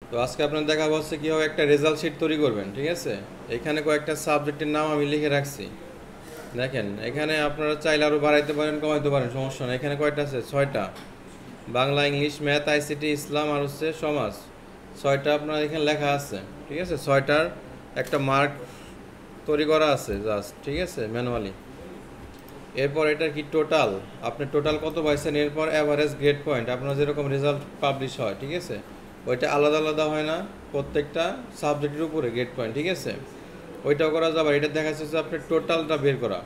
তো আজকে আপনার দেখাবো হচ্ছে কীভাবে একটা রেজাল্ট শিট তৈরি করবেন। ঠিক আছে, এখানে কয়েকটা সাবজেক্টের নাম আমি লিখে রাখছি। দেখেন, এখানে আপনারা চাইলে আরও বাড়াইতে পারেন, কমাইতে পারেন, সমস্যা নেই। এখানে কয়টা আছে? 6টা। বাংলা, ইংলিশ, ম্যাথ, আইসিটি, ইসলাম আর হচ্ছে সমাজ। 6টা আপনার এখানে লেখা আছে। ঠিক আছে, 6টার একটা মার্ক তৈরি করা আছে জাস্ট। ঠিক আছে, ম্যানুয়ালি। এরপর এটা কি টোটাল, আপনি টোটাল কত পাইছেন। এরপর অ্যাভারেজ গ্রেড পয়েন্ট, আপনার যেরকম রেজাল্ট পাবলিশ হয়, ঠিক আছে, ওইটা আলাদা আলাদা হয় না, প্রত্যেকটা সাবজেক্টের উপরে গ্রেড পয়েন্ট। ঠিক আছে, ওইটাও করা যাবে। এটা দেখা যাচ্ছে আপনার টোটালটা বের করা।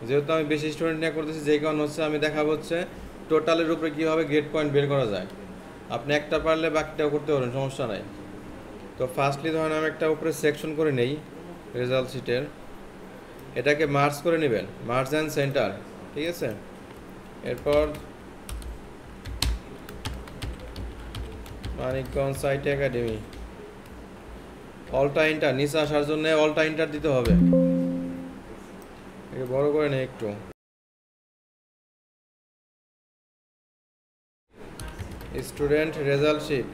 যেহেতু আমি বেশি স্টুডেন্ট নিয়ে করতেছি, যে কারণ হচ্ছে আমি দেখাবো হচ্ছে টোটালের উপরে কীভাবে গ্রেড পয়েন্ট বের করা যায়। আপনি একটা পারলে বাকিটাও করতে পারেন, সমস্যা নাই। তো ফার্স্টলি ধরেন আমি একটা উপরে সেকশন করে নেই রেজাল্ট শিটের। এটাকে মার্জ করে নেবেন, মার্জ অ্যান্ড সেন্টার। ঠিক আছে, এরপর মানিকগঞ্জ সাইট একাডেমি, অলটা ইন্টার, নিচে আসার জন্য অলটা ইন্টার দিতে হবে। একে বড় করে নেই একটু। স্টুডেন্ট রেজাল্ট শিট,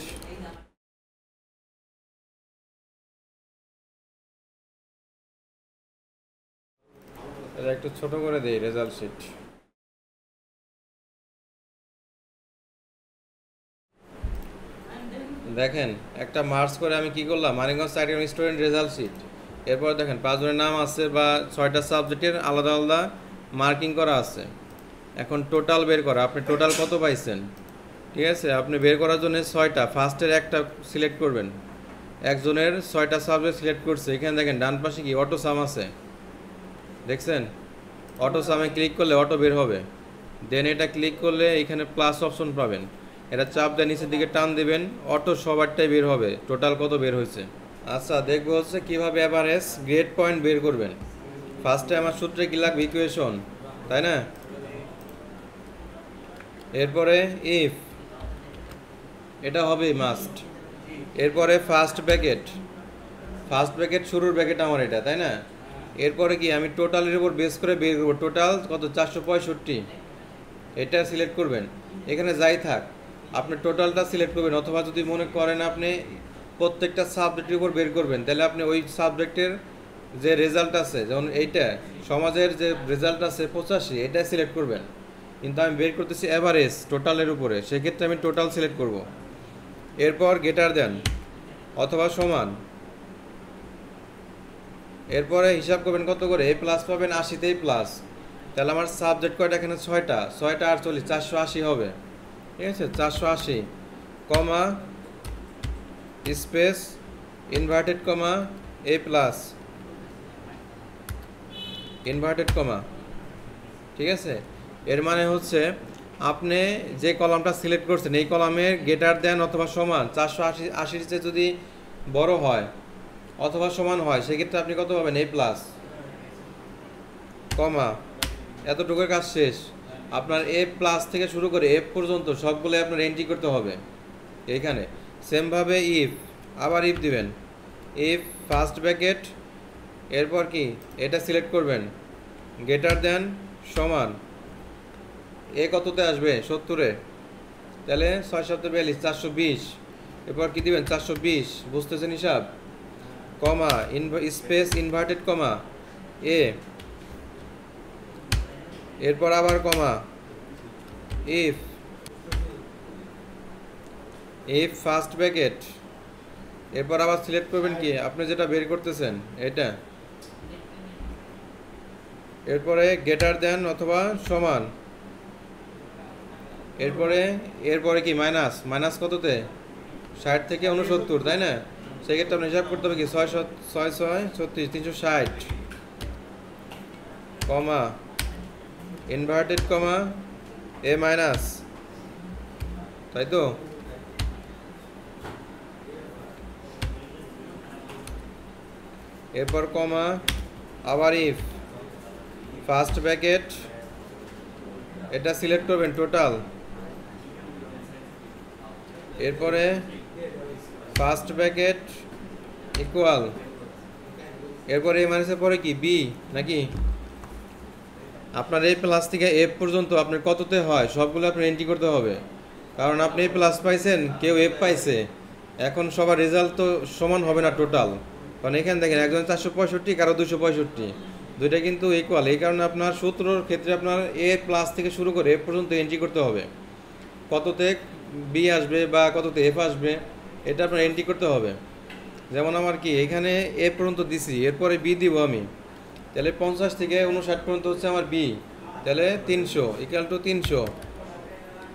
এটা একটু ছোট করে দেই রেজাল্ট শিট। দেখেন, একটা মার্চ করে আমি কি করলাম, Manikganj site student result sheet. এরপর দেখেন 5 জনের নাম আছে বা 6টা সাবজেক্টের আলাদা আলাদা মার্কিং করা আছে। এখন টোটাল বের করা, আপনি টোটাল কত পাইছেন। ঠিক আছে, আপনি বের করার জন্য 6টা, ফার্স্টের একটা সিলেক্ট করবেন। একজনের 6টা সাবজেক্ট সিলেক্ট করছে। এখানে দেখেন ডান পাশে কি অটো সাম আছে, দেখছেন? অটো সামে ক্লিক করলে অটো বের হবে। দেন এটা ক্লিক করলে এখানে প্লাস অপশন পাবেন, এটা চাপ দিয়ে নিচের দিকে টান দিবেন, অটো সবারটাই বের হবে টোটাল কত বের হয়েছে। আচ্ছা, দেখবো হচ্ছে কীভাবে অ্যাভারেজ গ্রেড পয়েন্ট বের করবেন। ফার্স্টে আমার সূত্রে কী লাগবে, ইকুয়েশন, তাই না? এরপরে ইফ, এটা হবে মাস্ট। এরপরে ফার্স্ট ব্র্যাকেট, ফার্স্ট ব্র্যাকেট শুরুর ব্র্যাকেট আমার এটা, তাই না? এরপরে কি আমি টোটালের উপর বেস করে বের করবো, টোটাল কত, 465, এটা সিলেক্ট করবেন। এখানে যাই থাক, আপনি টোটালটা সিলেক্ট করবেন। অথবা যদি মনে করেন আপনি প্রত্যেকটা সাবজেক্টের উপর বের করবেন, তাহলে আপনি ওই সাবজেক্টের যে রেজাল্ট আছে, যেমন এইটা সমাজের যে রেজাল্ট আছে 85, এটা সিলেক্ট করবেন। কিন্তু আমি বের করতেছি অ্যাভারেজ টোটালের উপরে, সেক্ষেত্রে আমি টোটাল সিলেক্ট করব। এরপর গ্রেটার দেন অথবা সমান। এরপরে হিসাব করবেন কত করে, এ প্লাস পাবেন 80তেই প্লাস। তাহলে আমার সাবজেক্ট কয়টা এখানে, 6টা, 6টা 48, 480 হবে। ঠিক আছে, 480 কমা স্পেস ইনভার্টেড কমা এ প্লাস ইনভার্টেড কমা। ঠিক আছে, এর মানে হচ্ছে আপনি যে কলামটা সিলেক্ট করছেন এই কলামের গ্রেটার দেন অথবা সমান 480 চেয়ে যদি বড় হয় অথবা সমান হয়, সেক্ষেত্রে আপনি কত পাবেন, এ প্লাস কমা, এতটুকুর কাজ শেষ। আপনার এ প্লাস থেকে শুরু করে এফ পর্যন্ত সবগুলো আপনার এন্ট্রি করতে হবে এইখানে। সেমভাবে ইফ, আবার ইফ দিবেন, ইফ ফার্স্ট ব্র্যাকেট, এরপর কি এটা সিলেক্ট করবেন, গ্রেটার দেন সমান, এ কততে আসবে, 70-এ, তাহলে 6 7 42, 420। এরপর কি দিবেন, 420, বুঝতেছেন হিসাব, কমা স্পেস ইনভার্টেড কমা এ, এরপর আবার comma if, if first bracket, এরপর আবার সিলেক্ট করবেন কি আপনি যেটা বের করতেছেন এটা। এরপরে গ্রেটার দেন অথবা সমান, এরপরে এরপরে কি মাইনাস, মাইনাস কততে, 60 থেকে 69, তাই না? সেক্ষেত্রে আপনি হিসাব করতে হবে কি 6 6 6 36, 360 কমা ইনভার্টেড কমা এ মাইনাস, তাই তো? এরপর কমা, আবার ইফ ফার্স্ট ব্র্যাকেট, এটা সিলেক্ট করবেন টোটাল। এরপরে ফার্স্ট ব্র্যাকেট ইকুয়াল, এরপরে এ মাইনাসের পরে কি বি নাকি, আপনার এ প্লাস থেকে এফ পর্যন্ত আপনার কততে হয় সবগুলো আপনার এন্ট্রি করতে হবে। কারণ আপনি এ প্লাস পাইছেন, কেউ এফ পাইছে, এখন সবার রেজাল্ট তো সমান হবে না টোটাল, কারণ এখানে দেখেন একজন 465 কারো 265, দুইটা কিন্তু ইকুয়াল। এই কারণে আপনার সূত্রর ক্ষেত্রে আপনার এ প্লাস থেকে শুরু করে এ পর্যন্ত এন্ট্রি করতে হবে। কততে বি আসবে বা কততে এফ আসবে এটা আপনার এন্ট্রি করতে হবে। যেমন আমার কি এখানে এ পর্যন্ত দিছি, এরপরে বি দিব আমি, তাহলে 50 থেকে 59 পর্যন্ত হচ্ছে আমার বি, তাহলে 300 ইকুয়াল টু 300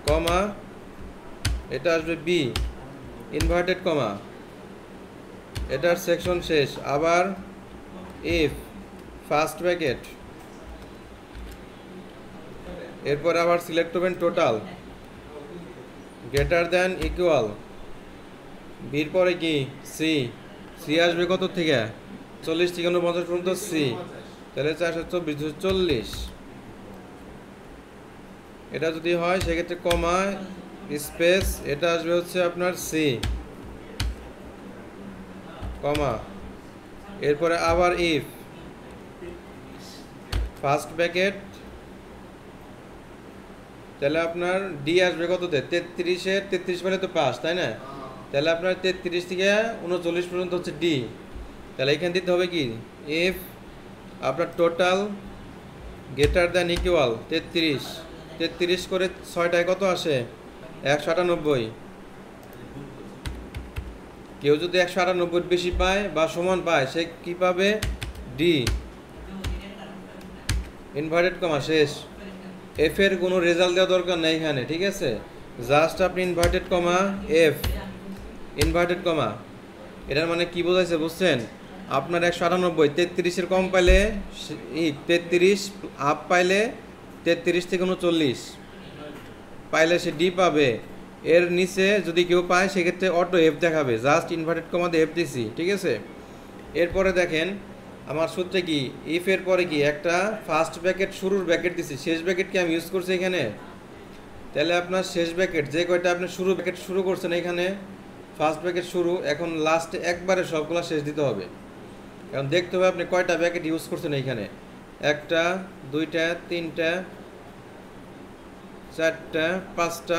কমা এটা আসবে বি ইনভার্টেড কমা, এটার সেকশন শেষ। আবার ইফ ফার্স্ট ব্র্যাকেট, এরপর আবার সিলেক্ট করবেন টোটাল গ্রেটার দ্যান ইকুয়াল, বির পরে কি সি, সি আসবে কত থেকে 40 থেকে 49 পর্যন্ত সি, তাহলে 424 40। এটা যদি হয় সেক্ষেত্রে কমা স্পেস, এটা আসবে হচ্ছে আপনার সি কমা, এরপরে আবার ইফ ফার্স্ট ব্র্যাকেট, তাহলে আপনার ডি আসবে কততে 33-এর 33 পেলে তো পাস, তাই না? তাহলে আপনার 33 থেকে 39 পর্যন্ত হচ্ছে ডি। তাহলে এখানে দিতে হবে কি ইফ আপনার টোটাল গ্রেটার দ্যান ইকুয়াল 33 করে 6টায় কত আসে 198। কেউ যদি 198 বেশি পায় বা সমান পায় সে কি পাবে, ডি ইনভার্টেড কমা শেষ। এফ এর কোনো রেজাল্ট দেওয়া দরকার নেই এখানে, ঠিক আছে? জাস্ট আপনি inverted comma F inverted comma, এটার মানে কি বোঝাইছে বুঝছেন? আপনার 198 33-এর কম পাইলে 33 আপ পাইলে 33 থেকে 39 পাইলে সে ডি পাবে। এর নিচে যদি কেউ পায় সেক্ষেত্রে অটো এফ দেখাবে, জাস্ট ইনভার্টেড কমা দিয়ে এফ দিছি, ঠিক আছে? এরপরে দেখেন আমার সূত্রে কি ইফ এর পরে কি একটা ফার্স্ট ব্র্যাকেট শুরুর ব্র্যাকেট দিছি, শেষ ব্র্যাকেট কি আমি ইউজ করছি এখানে? তাহলে আপনার শেষ ব্র্যাকেট যে কয়টা আপনি শুরু ব্র্যাকেট শুরু করছেন এখানে ফার্স্ট ব্র্যাকেট শুরু, এখন লাস্টে একবারে সবগুলো শেষ দিতে হবে। কারণ দেখতে হবে আপনি কয়টা ব্র্যাকেট ইউজ করছেন এইখানে, একটা দুইটা তিনটা চারটা পাঁচটা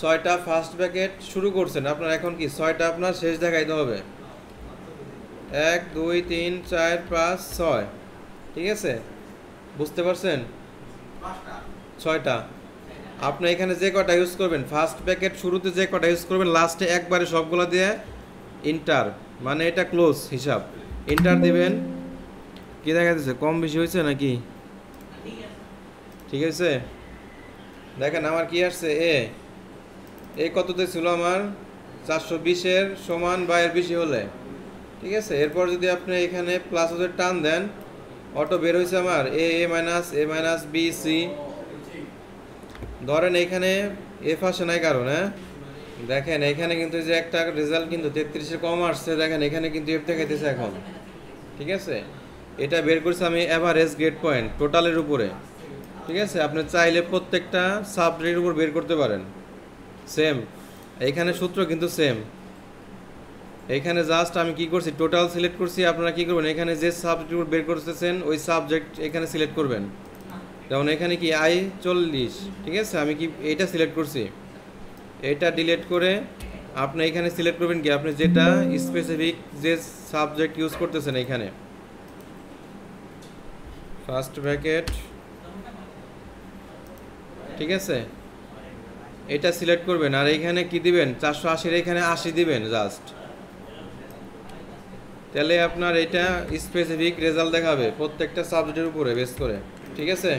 ছয়টা ফার্স্ট ব্র্যাকেট শুরু করছেন আপনার, এখন কি ছয়টা আপনার শেষ দেখাইতে হবে, 1 2 3 4 5 6, ঠিক আছে? বুঝতে পারছেন? 6টা আপনি এখানে যে কটা ইউজ করবেন ফার্স্ট ব্র্যাকেট শুরুতে যে কটা ইউজ করবেন লাস্টে একবারে সবগুলো দিয়ে ইন্টার, মানে এটা ক্লোজ হিসাব, ইন্টার দিবেন। কি দেখা যাচ্ছে কম বেশি হয়েছে নাকি? ঠিক আছে, দেখেন আমার কি আসছে এ কততে ছিল আমার 420-এর সমান বা এর বেশি হলে, ঠিক আছে? এরপর যদি আপনি এখানে প্লাস ওদের টান দেন অটো বের হয়েছে আমার এ মাইনাস বি সি। ধরেন এখানে এফ আসে নাই কারণ, হ্যাঁ দেখেন এখানে কিন্তু যে একটা রেজাল্ট কিন্তু 33-এর কম আসছে, দেখেন এখানে কিন্তু এফ দেখাইতেছে এখন, ঠিক আছে? এটা বের করছি আমি অ্যাভারেজ গ্রেড পয়েন্ট টোটালের উপরে, ঠিক আছে? আপনি চাইলে প্রত্যেকটা সাবজেক্টের উপর বের করতে পারেন সেম, এইখানে সূত্র কিন্তু সেম। এইখানে জাস্ট আমি কি করছি টোটাল সিলেক্ট করছি, আপনারা কি করবেন এখানে যে সাবজেক্টের উপর বের করতেছেন ওই সাবজেক্ট এখানে সিলেক্ট করবেন। যেমন এখানে কি আই 40, ঠিক আছে? আমি কি এইটা সিলেক্ট করছি, এটা ডিলিট করে আপনি এখানে সিলেক্ট করবেন কি আপনি যেটা স্পেসিফিক যে সাবজেক্ট ইউজ করতেছেন এখানে ফার্স্ট ব্র্যাকেট, ঠিক আছে? এটা সিলেক্ট করবেন আর এখানে কি দিবেন 480-এর এখানে 80 দিবেন জাস্ট, তাহলে আপনার এটা স্পেসিফিক রেজাল্ট দেখাবে প্রত্যেকটা সাবজেক্টের উপরে বেস করে, ঠিক আছে?